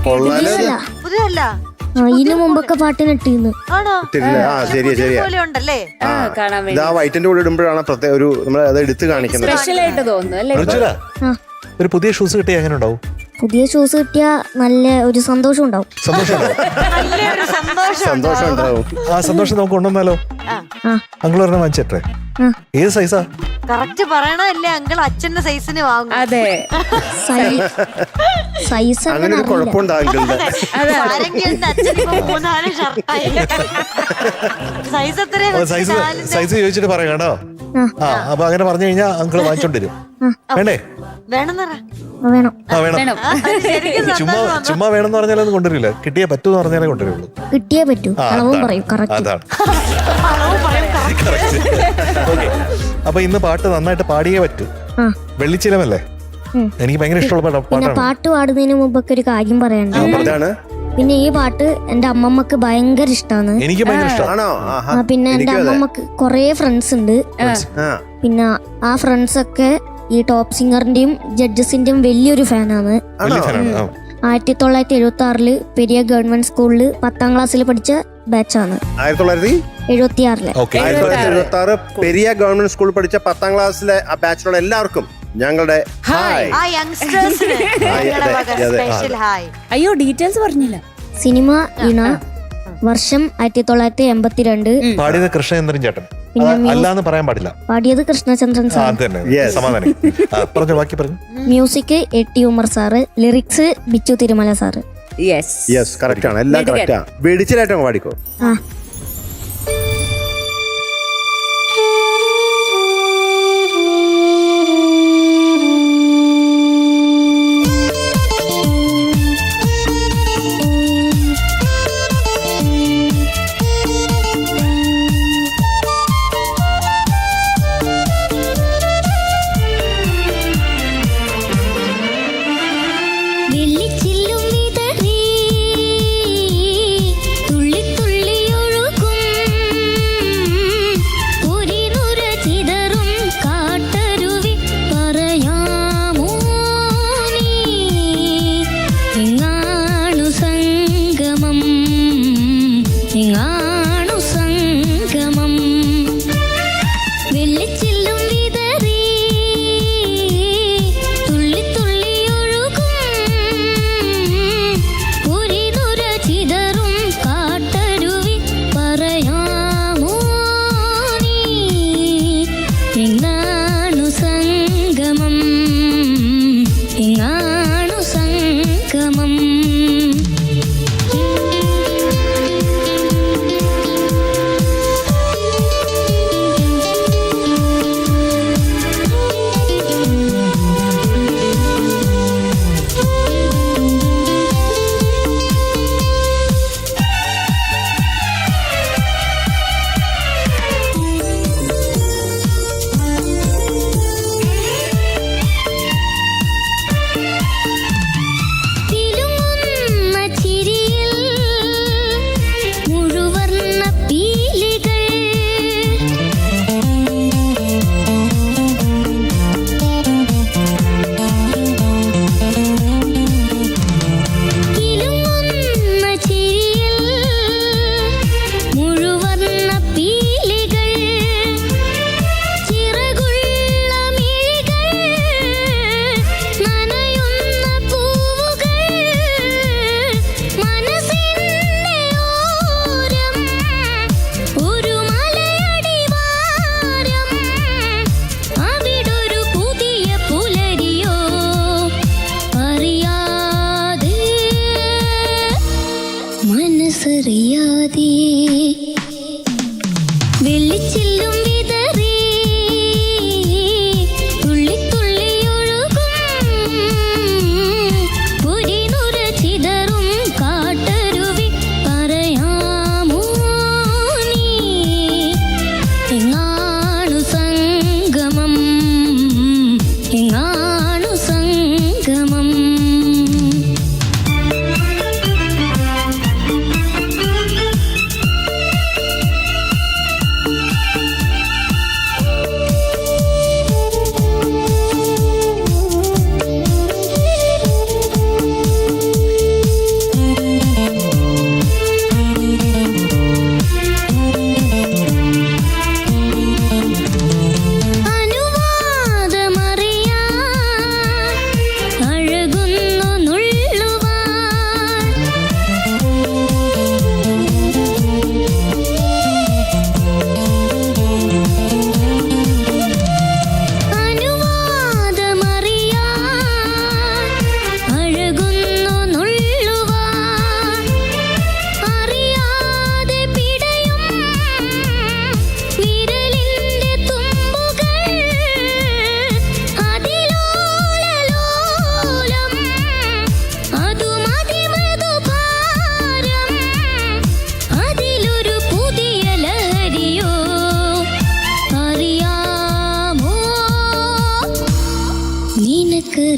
പുതിയല്ല, ഇതിനു മുമ്പൊക്കെ പാട്ടിനിട്ടിരുന്നു. ആണോ? ശരിയാ ശരിയാ. പോലെ ഉണ്ടല്ലേ? ഇതാ വൈറ്റിന്റെ കൂടെ ഇടുമ്പോഴാണ് പ്രത്യേക ഒരു നമ്മൾ അത് എടുത്ത് കാണിക്കുന്നത്. സ്പെഷ്യലായിട്ട് തോന്നുന്നു അല്ലേ? ഒരു പുതിയ ഷൂസ് കിട്ടിയ എങ്ങനെ ഉണ്ടാവും? പുതിയ ഷൂസ് കിട്ടിയ നല്ല ഒരു സന്തോഷം ഉണ്ടാവും. നല്ലൊരു സന്തോഷം ഉണ്ടാവും. ആ സന്തോഷം നമുക്ക് കൊണ്ടുവന്നാലോ? അങ്കിൾ പറഞ്ഞ വാങ്ങിച്ചേ. ഏത് സൈസാ? കറക്റ്റ് പറയണല്ലേ അങ്കിൾ, അച്ഛന്റെ സൈസിന് വാങ്ങും. അതെ, സൈസ് അങ്ങനെ ഒരു കുഴപ്പമുണ്ടാകില്ല. സൈസ് ചോദിച്ചിട്ട് പറയാം കേട്ടോ. അപ്പൊ അങ്ങനെ പറഞ്ഞു കഴിഞ്ഞാൽ അങ്കിൾ വാങ്ങിച്ചോണ്ടിരും. വേണ്ടേ? വേണം. ചുമ്മാ വേണമെന്ന് പറഞ്ഞാലൊന്നും കൊണ്ടുവരില്ല. കിട്ടിയേ പറ്റൂന്ന് പറഞ്ഞാലേ കൊണ്ടുവരുള്ളൂ. കിട്ടിയേ പറ്റൂ. അതാണ്. അപ്പൊ ഇന്ന് പാട്ട് നന്നായിട്ട് പാടിയേ പറ്റൂ. വെള്ളിച്ചിലമല്ലേ? എനിക്ക് ഭയങ്കര ഇഷ്ടമുള്ള പിന്നെ പാട്ടാണ്. പാട്ട് പാടുന്നതിന് മുമ്പൊക്കെ ഒരു കാര്യം പറയണ്ട. പിന്നെ ഈ പാട്ട് എന്റെ അമ്മമ്മക്ക് ഭയങ്കര ഇഷ്ടമാണ്. എനിക്ക് ഭയങ്കര ഇഷ്ടമാണ്. പിന്നെ എന്റെ അമ്മമ്മക്ക് കൊറേ ഫ്രണ്ട്സ് ഉണ്ട്. പിന്നെ ആ ഫ്രണ്ട്സ് ഒക്കെ ഈ ടോപ്പ് സിംഗറിന്റെയും ജഡ്ജസിന്റെയും വലിയൊരു ഫാനാണ്. 1976 പെരിയ ഗവൺമെന്റ് സ്കൂളില് 10ാം ക്ലാസ്സിൽ പഠിച്ച ബാച്ചാണ്. 1976 പെരിയ ഗവൺമെന്റ് സ്കൂളിൽ പഠിച്ച 10ാം ക്ലാസ്സിലെ ആ ബാച്ചിലുള്ള എല്ലാവർക്കും ഞങ്ങളുടെ അയ്യോ ഡീറ്റെയിൽസ് പറഞ്ഞില്ല. സിനിമ ഇണ, വർഷം 1982. പാടിയത് കൃഷ്ണചന്ദ്രൻ ചേട്ടൻ അല്ലാന്ന് പറയാൻ പാടില്ല. പാടിയത് കൃഷ്ണചന്ദ്രൻ സാർ. സമാധാനം. ബാക്കി പറഞ്ഞു. Music A T. Ummer sir, lyrics Bichu Thirumala sir. Yes correct ആണ്, എല്ലാം കറക്റ്റാ. വെടിച്ചിലായിട്ട് പാടിക്കോ. വെള്ളിച്ചില്ലും വിതറി തുള്ളി തുള്ളി ഒഴുകും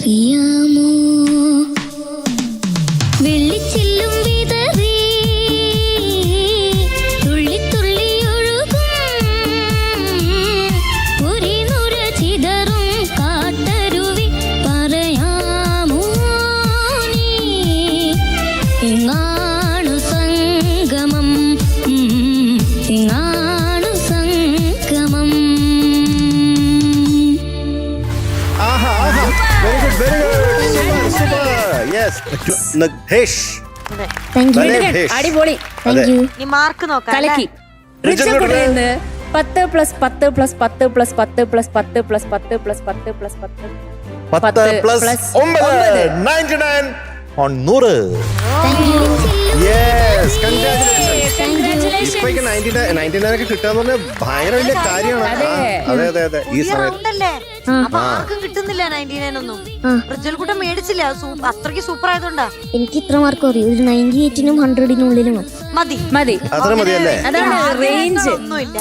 അറിയാമോ വെള്ളിച്ചില്ലും വിതറി തുള്ളി തുള്ളി ഒഴുകും ഒരു നുര ചിതറും കാട്ടരുവി പറയാമോ നീ എങ്ങാണു സംഗമം എങ്ങാണു സംഗമം very good super yes Nagesh thank you Nagesh. അടിപൊളി. താങ്ക് യു ഇനി മാർക്ക് നോക്കാം അല്ലേ? കലക്കി. റിച്ചൽ റിച്ചൽ നിന്ന് 10 + 10 + 10 + 10 + 10 + 10 + 10 + 10 10 plus 9 99 on 100. Thank you yes congratulations. ഇപ്പൊ Congratulations. 99 ഒക്കെ കിട്ടാന്ന് പറഞ്ഞാൽ ഭയങ്കര വലിയ കാര്യമാണ്. അതെ. അതെ ഈ പുതിയ സമയത്ത് round അല്ലേ? അപ്പൊ ആർക്കും കിട്ടുന്നില്ല 99 ഒന്നും. റിജൽ കൂട്ടം മേടിച്ചില്ല, അത്രയ്ക്ക് സൂപ്പർ ആയതുകൊണ്ടാ. എനിക്ക് ഇത്ര മാർക്ക് മതി, ഒരു 98-നും 100-നും മതി മതി. അത്ര മതിയല്ലേ? അതാണ് റേഞ്ച്. ഒന്നുമില്ല.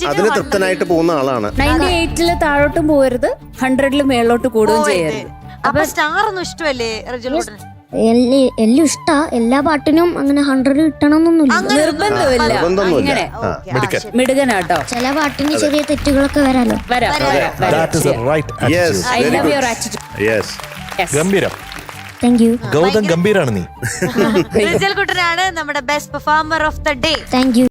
അതിന് തൃപ്തനായിട്ട് പോകുന്ന ആളാണ്. 98-ല് താഴോട്ടും പോകരുത്, 100-ല് മേളോട്ട് കൂടുകയും ചെയ്യരുത്. അപ്പൊ സ്റ്റാർ ഒന്നും ഇഷ്ടമല്ലേ റിജൽ കൂട്ടൻ? എല്ലാം ഇഷ്ടാ. എല്ലാ പാട്ടിനും അങ്ങനെ 100 കിട്ടണമെന്നൊന്നുമില്ല. നിർബന്ധമില്ല. നിർബന്ധമൊന്നുമില്ല. അങ്ങനെ മിടുക്കൻ. മിടുകനാട്ടോ. ചില പാട്ടിന് ചെറിയ തെറ്റുകളൊക്കെ വരാലോ. വരാം. That is the right Yes. attitude. I Very love good. your attitude. Yes. Yes. ഗംഭീരം. താങ്ക് യു ഗൗതം ഗംഭീരാണ് നീ. റിജൽ കൂട്ടനാണ് നമ്മുടെ best performer of the day. Thank you.